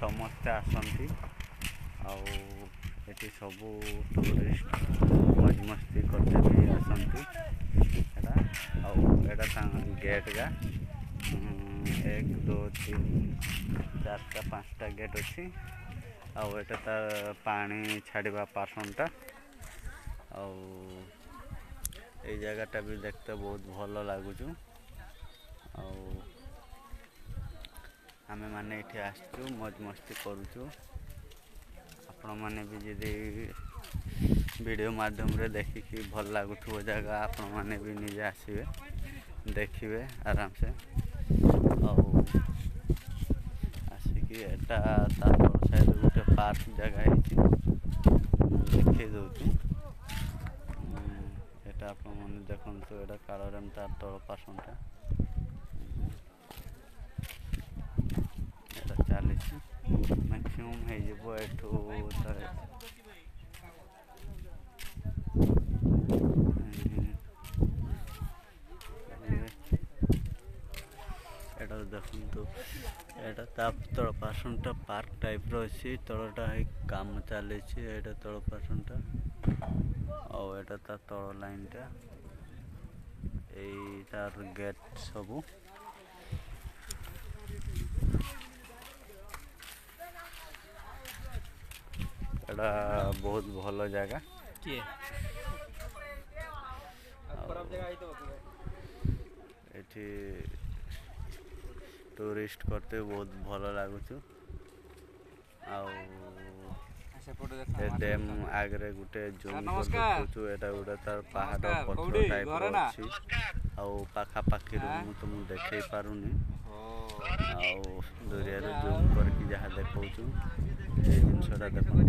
ସମସ୍ତେ ଆସନ୍ତି ଆଉ ଏଠି ସବୁ ଟୁରିଷ୍ଟ ମौज मस्ती करते भी आसती एटा ଆଉ ଏଟା ତାଙ୍କ ଗେଟ୍ ଗା 1 2 3 4ଟା 5ଟା ଗେଟ୍ ଅଛି ଆଉ ଏଟା ତାର ପାଣି ଛାଡ଼ିବା ପାର୍ସନଟା ଆଉ এই জায়গাটা भी देखते बहुत भल लगुच ଆଉ आमे माने एठी आसचु मौज मस्ती करूचु आपण माने भी जदि वीडियो माध्यम रे देखिकी भल लगुथो जगह आपण माने भी निजे आसीबे देखिबे आराम से और आसिकी एटा तार साइड गोटे पार्क जगह है देखै दउछु एटा आपण माने देखंतु एटा काळरम तार तळ पासनटा एटा 40 मैक्सिमम है जेबो एठो तारे एटा देखंतु एटा ताप तळ पासनटा पार्क टाइप रो अछि तळटा है काम चले छी एटा तळ पासनटा और एटा ता तळ लाइनटा ए तार गेट सबु एटा बहुत भलो जगह के खराब जगह आई तो एठी टूरिस्ट करते बहुत भल लगुच डैम आगरे गुटे जूम देखु एटा गुटे तार पहाड़ पत्थर टाइप अछि आउ पाखा पाखी रूम तो मु देखै पारुनी आउ दुरिया रे जूम करके जहा देखौछु ए जिनसटा देखो